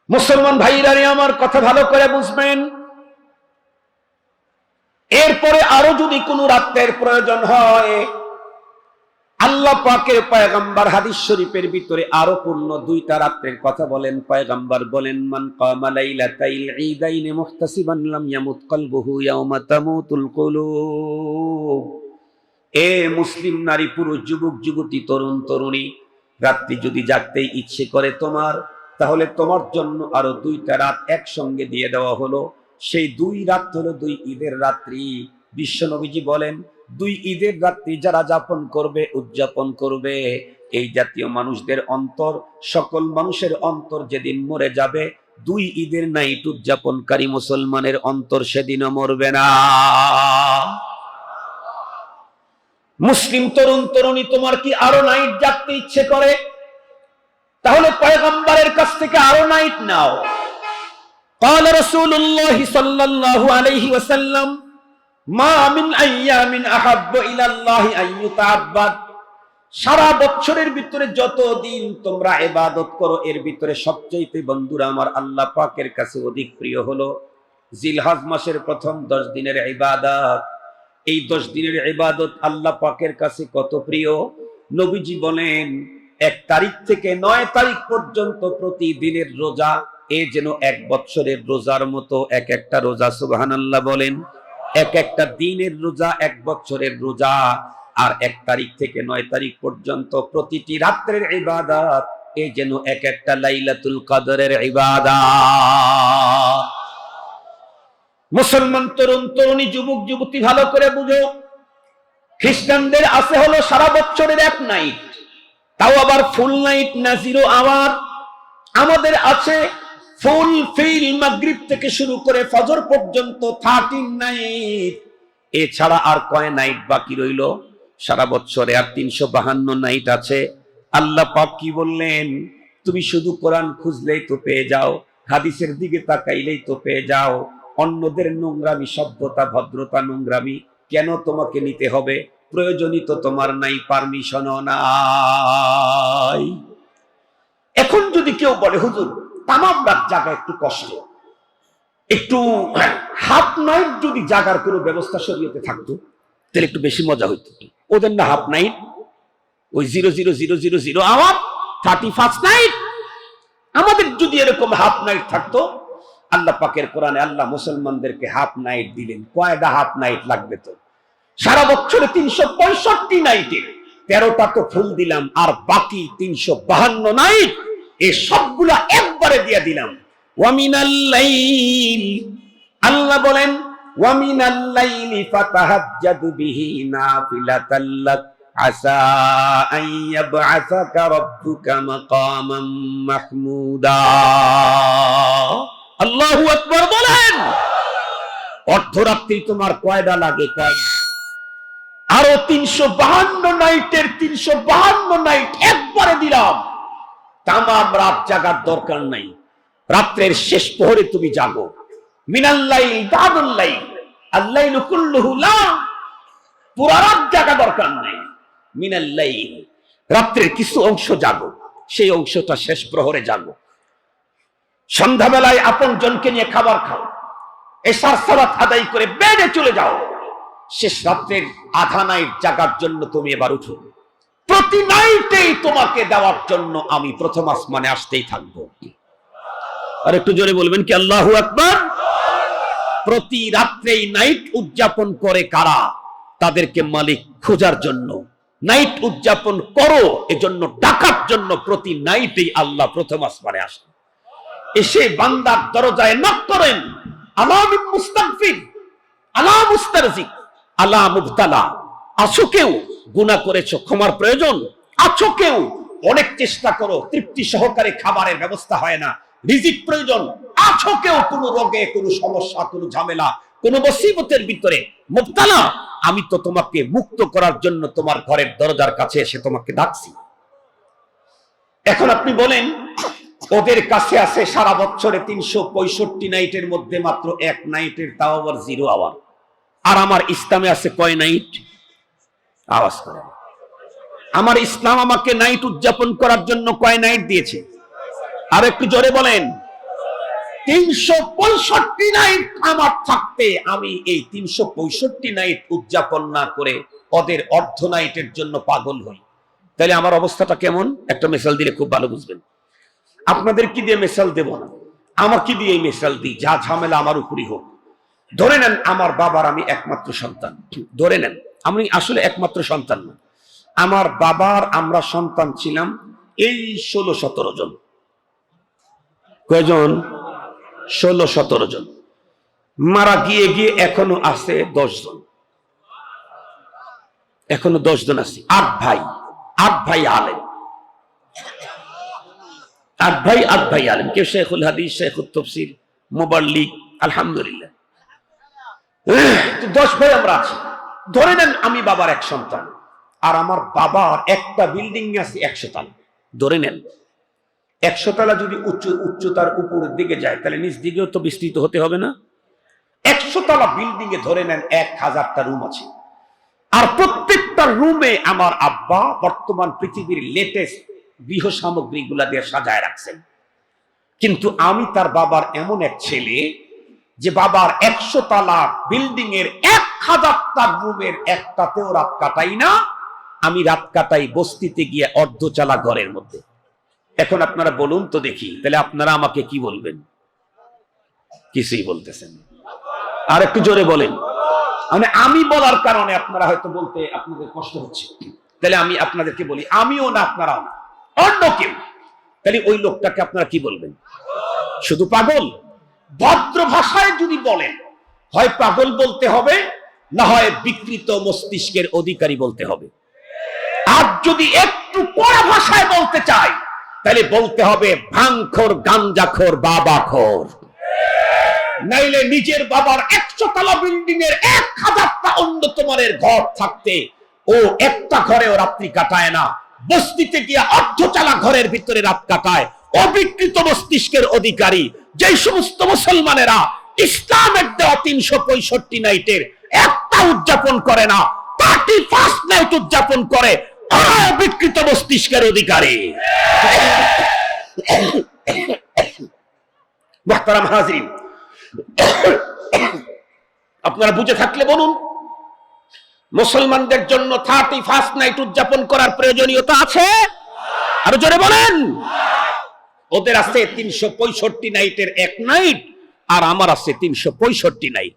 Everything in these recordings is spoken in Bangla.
মুসলমান ভাইরা আমার কথা ভালো করে বুঝবেন। এরপরে আরো যদি কোনো রাত্রের প্রয়োজন হয়, আল্লাহ পাকের পয়গম্বর হাদিস শরীফের ভিতরে আরো পূর্ণ দুইটা রাত্রের কথা বলেন। পয়গম্বর বলেন, মান কামা লাইলাতাইল ঈদাইন মুহতাসিবান লাম ইয়ামুত কলবুহু ইয়াওমা তামুতুল কুলুব। এ মুসলিম নারী পুরুষ, যুবক যুবতী, তরুণ তরুণী, রাত্রি যদি জাগতে ইচ্ছে করে তোমার, তাহলে তোমার জন্য আরো দুইটা রাত একসঙ্গে দিয়ে দেওয়া হলো। সেই দুই রাত হলো দুই ঈদের রাত্রি। বিশ্ব নবীজি বলেন, দুই ঈদের রাত্রি যারা যাপন করবে, উদযাপন করবে, এই জাতীয় মানুষদের অন্তর, সকল মানুষের অন্তর যেদিন মরে যাবে, দুই ঈদের নাইট উদযাপনকারী মুসলমানের অন্তর সেদিনও মরবে না। মুসলিম তরুণ তরুণী, তোমার কি আরো নাইট জাগতে ইচ্ছে করে? তাহলে পয়গম্বরের কাছ থেকে আরো নাইট নাও। قال رسول الله صلى الله عليه وسلم ما من ايام احب الى الله ان يتعبد। সারা বছরের ভিতরে যত দিন তোমরা ইবাদত করো, এর ভিতরে সবচেয়ে বন্ধুরা আমার আল্লাহ পাকের কাছে অধিক প্রিয় হলো জিলহজ মাসের প্রথম 10 দিনের ইবাদত। এই 10 দিনের ইবাদত আল্লাহ পাকের কাছে কত প্রিয়। নবীজি বলেন, 1 তারিখ থেকে 9 তারিখ পর্যন্ত প্রতিদিনের রোজা এ যেন 1 বছরের রোজার মতো। এক একটা রোজা, সুবহানাল্লাহ বলেন, এক একটা দিনের রোজা 1 বছরের রোজা। আর 1 তারিখ থেকে 9 তারিখ পর্যন্ত প্রতিটি রাত্রের ইবাদত এ যেন এক একটা লাইলাতুল কদরের ইবাদত। মুসলমান তরুণ তরুণী, যুবক যুবতী, ভালো করে বুঝো, খ্রিস্টানদের আছে হলো সারা বছরের 1 নাইট, তাও আবার ফুল নাইট না, 0 আওয়ার। আমাদের আছে ফুল ফিল, মাগরিব থেকে শুরু করে ফজর পর্যন্ত 13 নাইট। এছাড়া আর কয় নাইট বাকি রইল? সারা বছরে আর 352 নাইট আছে। আল্লাহ পাক কি বললেন? তুমি শুধু কোরআন খুঁজলেই তো পেয়ে যাও, হাদিসের দিকে তাকাইলেই তো পেয়ে যাও। অন্যদের নোংরামি, সভ্যতা, ভদ্রতা, নোংরামি কেন তোমাকে নিতে হবে? প্রয়োজনই তো তোমার নাই, পারমিশনও নাই। এখন যদি কেউ বলে, হুজুর তামাম রাত জাগা একটু কষ্ট, একটু হাফ নাইট যদি জাগার কোনো ব্যবস্থা শরীয়তে থাকতো তাহলে একটু বেশি মজা হইতো। ওদের না হাফ নাইট, ওই 00000 আওয়ার 31 নাইট। আমাদের যদি এরকম হাফ নাইট থাকতো, আল্লাহ পাকের কোরআনে আল্লাহ মুসলমানদেরকে হাফ নাইট দিলেন। কয়টা হাফ নাইট লাগবে? তো সারা বছরে 365 নাইটে 13টা তো ফুল দিলাম, আর বাকি 352 নাইট এই সবগুলা একবারে দিয়ে দিলাম। ওয়ামিনাল লাইল, আল্লাহ বলেন, ওয়ামিনাল লাইলি ফাতাহাজ্জাদু বিহি নাফিলাতাল লাক আসা আন ইয়াবআসাকা রাব্বুকা মাকামান মাহমুদা। আল্লাহু আকবার বলেন। অর্ধরাত্রি তোমার কয়টা লাগে? আরো 352 নাইটের 352 নাইট একবারে দিলাম। তামাম রাত জাগার দরকার নাই, রাত্রের শেষ প্রহরে তুমি জাগো। মিনাল্লাইল বাদুল লাইল, আল্লাইলু কুল্লুহু লা, পুরা রাত জাগা দরকার নাই। মিনাল্লাইল, রাত্রের কিছু অংশ জাগো, সেই অংশটা শেষ প্রহরে জাগো। সন্ধ্যাবেলায় আপন জনকে নিয়ে খাবার খাও, এশার সালাত আদায় করে বেডে চলে যাও। শেষ রাত্রের আধা নাইট জাগার জন্য তুমি এবার উঠো। প্রতি নাইটেই তোমাকে দেওয়ার জন্য আমি প্রথম আসমানে আসতেই থাকবো। আর একটু জোরে বলবেন কি আল্লাহু আকবার। প্রতি রাত্রেই নাইট উদযাপন করে কারা? তাদেরকে মালিক খোঁজার জন্য নাইট উদযাপন করো, এজন্য ডাকার জন্য প্রতি নাইটেই আল্লাহ প্রথম আসমানে আসেন। এসে বান্দার দরজায় নক করেন, আলা মিন মুস্তাগফির, আলা মুস্তারজিক, আলা মুবতালা। আছো কেউ গুনাহ করেছো, ক্ষমার প্রয়োজন? আছো কেউ অনেক চেষ্টা করো, তৃপ্তি সহকারে খাবারের ব্যবস্থা হয় না, রিজিক প্রয়োজন? আছো কেউ কোনো রোগে, কোনো সমস্যা, কোনো ঝামেলা, কোনো মুসিবতের ভিতরে মুবতালা? আমি তো তোমাকে মুক্ত করার জন্য তোমার ঘরের দরজার কাছে এসে তোমাকে ডাকছি। এখন আপনি বলেন, ওদের কাছে আছে সারা বছরে 365 নাইটের মধ্যে মাত্র 1 নাইটের, তাও আবার 0 আওয়ার। আর আমার ইসলামে আছে কয় নাইট? আওয়াজ করেন। আমার ইসলাম আমাকে নাইট উদযাপন করার জন্য কয় নাইট দিয়েছে? আর একটু জোরে বলেন। 365 নাইট আমার থাকতে আমি এই 365 নাইট উদযাপন না করে ওদের অর্ধ নাইটের জন্য পাগল হই, তাহলে আমার অবস্থাটা কেমন? একটা মিসাল দিলে খুব ভালো বুঝবেন। আপনাদের কি দিয়ে মিসাল দেব না, আমাকে দিয়ে এই মিসাল দিই, যা ঝামেলা আমার উপরই হোক। ধরে নেন আমার বাবার আমি একমাত্র সন্তান, ধরে নেন আমি আসলে একমাত্র সন্তান না, আমার বাবার আমরা সন্তান ছিলাম এই 16-17 জন। কয়জন? 16-17 জন। মারা গিয়ে গিয়ে এখনো আছে 10 জন, এখনো 10 জন আছে। 8 ভাই আলেম, 8 ভাই আলেম। কেউ শেখুল হাদিস, শেখুল তাফসীর, মুবাল্লিগ, আলহামদুলিল্লাহ 10 ভাই আমরা আছি। ধরে নেন আমি বাবার এক সন্তান, আর আমার বাবার একটা বিল্ডিং আছে 100 তলা। ধরে নেন 100 তলা যদি উচ্চতার উপরের দিকে যায়, তাহলে নিচ দিকেও তো বিস্তৃত হতে হবে না? 100 তলা বিল্ডিং এ ধরে নেন 1000টা রুম আছে, আর প্রত্যেকটা রুমে আমার আব্বা বর্তমান পৃথিবীর লেটেস্ট গৃহ সামগ্রী গুলা দিয়ে সাজায় রাখছেন। কিন্তু আমি তার বাবার এমন এক ছেলে যে বাবার 100 তলা বিল্ডিং এর 1000টা রুমের একটাতেও রাত কাটাই না। আমি রাত কাটাই বস্তিতে গিয়ে অর্ধচালা ঘরের মধ্যে। এখন আপনারা বলুন তো দেখি, তাহলে আপনারা আমাকে কি বলবেন? কিছুই বলতেছেন। আর একটু জোরে বলেন। মানে আমি বলার কারণে আপনারা হয়তো বলতে আপনাদের কষ্ট হচ্ছে, তাহলে আমি আপনাদেরকে বলি, আমিও না আপনারাও না, অন্য কেউ। তাহলে ওই লোকটাকে আপনারা কি বলবেন? শুধু পাগল? ভদ্র ভাষায় যদি বলেন, হয় পাগল বলতে হবে, না হয় বিকৃত মস্তিষ্কের অধিকারী বলতে হবে। আর যদি একটু কড়া ভাষায় বলতে চাই, তাহলে বলতে হবে ভাঙখোর, গাঞ্জাখোর, বাবাখোর। নাইলে নিজের বাবার 100 তলা বিল্ডিং এর 1000টা অন্যতমের ঘর থাকতে ও একটা ঘরেও রাত্রি কাটায় না, বস্তিতে গিয়ে অর্ধচালা ঘরের ভিতরে রাত কাটায়। অবিকৃত মস্তিষ্কের অধিকারী যে সমস্ত মুসলমানেরা ইসলামের দেওয়া 365 নাইটের একটা উদযাপন করে না, 31 নাইট উদযাপন করে, ওরা অবিকৃত মস্তিষ্কের অধিকারী। মুহতারাম হাজিরিন, আপনারা বুঝে থাকলে বলুন, মুসলমানদের জন্য 31 নাইট উদযাপন করার প্রয়োজনীয়তা আছে? আরো জোরে বলেন। ওদের আছে 365 নাইটের এক নাইট, আর আমার আছে 365 নাইট।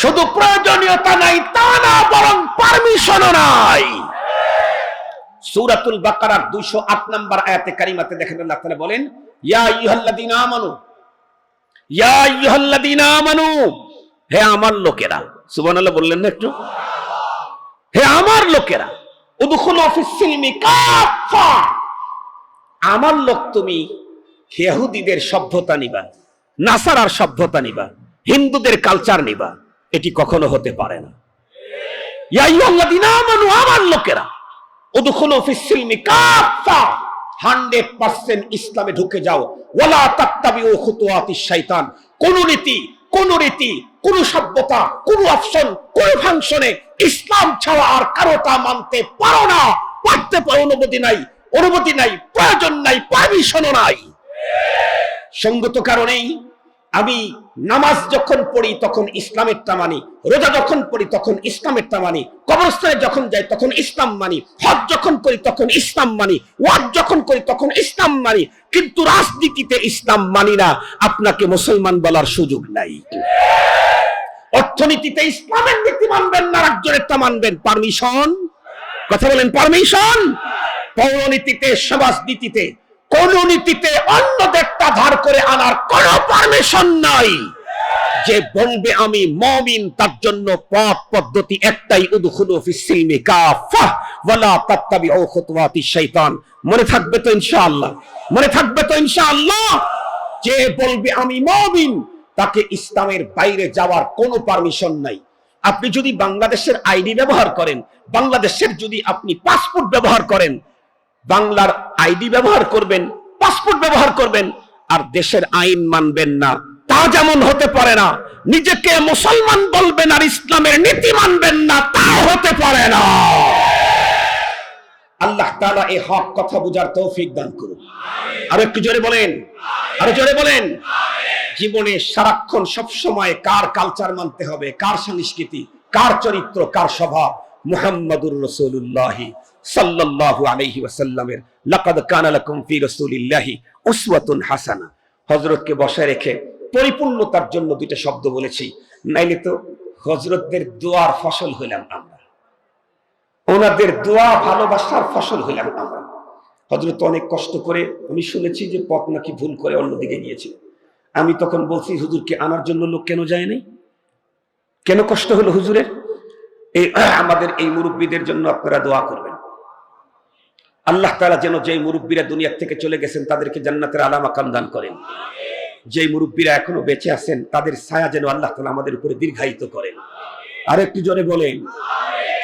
শুধু প্রয়োজনীয়তা নাই তা না, বরং পারমিশনও নাই। সূরাতুল বাকারার 208 নম্বর আয়াতে কারিমাতে দেখেন আল্লাহ তাআলা বলেন, ইয়া আইয়ুহাল্লাযীনা আমানু, ইয়া আইয়ুহাল্লাযীনা আমানু, হে আমার লোকেরা। সুবহানাল্লাহ বললেন না একটু? হে আমার লোকেরা, উদখুলু ফিস সিলমি কাফা, আমার লোক তুমি ইহুদিদের সভ্যতা নিবা, নাসারার সভ্যতা নিবা, হিন্দুদের কালচার নিবা, এটি কখনো হতে পারে না। ইয়া আইয়ুহাল্লাযীনা আমানু, আমার লোকেরা, উদখুলু ফিস সিলমি কাফা, 100% ইসলামে ঢুকে যাও। ওয়ালা তাত্তাবিউ খুতুওয়াতিশ শাইতান, কোন রীতি, কোন সভ্যতা, কোন অপশন, কোন ফাংশনে ইসলাম ছাড়া আর কারোটা মানতে পারো না। পারতে পারো, অনুমতি নাই, প্রয়োজন নাই, পারমিশনও নাই। সঙ্গত কারণেই আমি নামাজ যখন পড়ি তখন ইসলামেরটা মানি, রোজা যখন পড়ি তখন ইসলামেরটা মানি, কবরস্থানে যখন যাই তখন ইসলাম মানি, হজ যখন করি তখন ইসলাম মানি, ওয়াজ যখন করি তখন ইসলাম মানি, কিন্তু রাজনীতিতে ইসলাম মানি না। আপনাকে মুসলমান বলার সুযোগ নাই। অর্থনীতিতে ইসলামের নীতি মানবেন না, রাজ্যেরটা মানবেন, পারমিশন? কথা বলেন, পারমিশন? পৌরনীতিতে, সমাজনীতিতে, কোন নীতিতে অন্যদেরটা ধার করে আনার কোন পারমিশন নাই। যে বলবে আমি মুমিন, তার জন্য পথ পদ্ধতি একটাই, উদখুলু ফিস সিলমি কাফা ওয়ালা তাত্তাবিউ খুতুওয়াতিশ শাইতান। মনে থাকবে তো ইনশাআল্লাহ? মনে থাকবে তো ইনশাআল্লাহ? যে বলবে আমি মুমিন, তাকে ইসলামের বাইরে যাওয়ার কোনো পারমিশন নাই। আপনি যদি বাংলাদেশের আইডি ব্যবহার করেন, বাংলাদেশের যদি আপনি পাসপোর্ট ব্যবহার করেন, বাংলার আইডি ব্যবহার করবেন, পাসপোর্ট ব্যবহার করবেন, আর দেশের আইন মানবেন না, তা যেমন হতে পারে না। নিজেকে মুসলমান বলবেন আর ইসলামের নীতি মানবেন না, তা হতে পারে না। আল্লাহ তাআলা এই হক কথা বুঝার তৌফিক দান করুন। আর একটু জোরে বলেন, আরো জোরে বলেন। জীবনে সারাক্ষণ সবসময় কার কালচার মানতে হবে, কার সংস্কৃতি, কার চরিত্র, কার স্বভাব? মুহাম্মাদুর রাসূলুল্লাহ সাল্লাল্লাহু আলাইহি ওয়াসাল্লামের লাকাদ কানা লাকুম ফি রাসূলিল্লাহি উসওয়াতুন হাসানাহ। হযরতকে বসায় রেখে পরিপূর্ণতার জন্য দুইটা শব্দ বলেছি, নাইলে তো হযরতদের দোয়ার ফসল হইলাম আমরা, ওনাদের দোয়া ভালোবাসার ফসল হইলাম আমরা। হযরত অনেক কষ্ট করে, আমি শুনেছি যে পথ নাকি ভুল করে অন্যদিকে গিয়েছিল। আমি তখন বলছি, হুজুরকে আনার জন্য লোক কেন যায় নাই? কেন কষ্ট হলো হুজুরের? এই আমাদের এই মুরব্বীদের জন্য আপনারা দোয়া করবেন। আল্লাহ তাআলা যেন যেই মুরব্বীরা দুনিয়া থেকে চলে গেছেন তাদেরকে জান্নাতের আলা মাকাম দান করেন। যেই মুরব্বীরা এখনো বেঁচে আছেন তাদের ছায়া যেন আল্লাহ তাআলা আমাদের উপরে দীর্ঘায়িত করেন। আর একটু জোরে বলেন।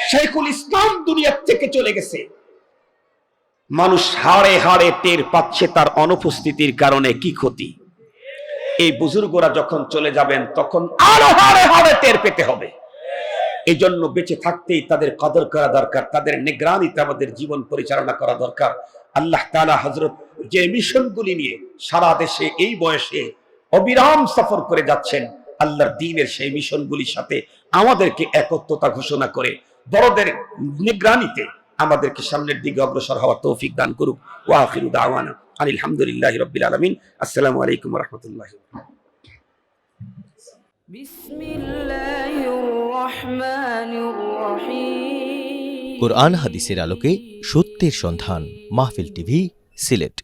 শাইখুল ইসলাম দুনিয়া থেকে চলে গেছে, মানুষ হাড়ে হাড়ে টের পাচ্ছে তার অনুপস্থিতির কারণে কি ক্ষতি। এই বুজুর্গরা যখন চলে যাবেন তখন আরো হাড়ে হাড়ে টের পেতে হবে। এই জন্য বেঁচে থাকতেই তাদের কদর করা দরকার, তাদের নিগরানিতে আমাদের জীবন পরিচালনা করা দরকার। আল্লাহ তাআলা হযরত যে মিশনগুলি নিয়ে সারা দেশে এই বয়সে অবিরাম সফর করে যাচ্ছেন, আল্লাহর দ্বীনের সেই মিশনগুলির সাথে আমাদেরকে একত্রতা ঘোষণা করে বড়দের নিগরানিতে আমাদেরকে সামনের দিকে অগ্রসর হওয়ার তৌফিক দান করুক। ওয়া আখিরু দাওয়ানা আনিল হামদুলিল্লাহি রাব্বিল আলামিন। আসসালামু আলাইকুম ওয়া রাহমাতুল্লাহি ওয়া বারাকাতুহু। বিসমিল্লাহির রহমানির রহিম। কোরআন হাদিসের আলোকে সত্যের সন্ধান। মাহফিল টিভি, সিলেট।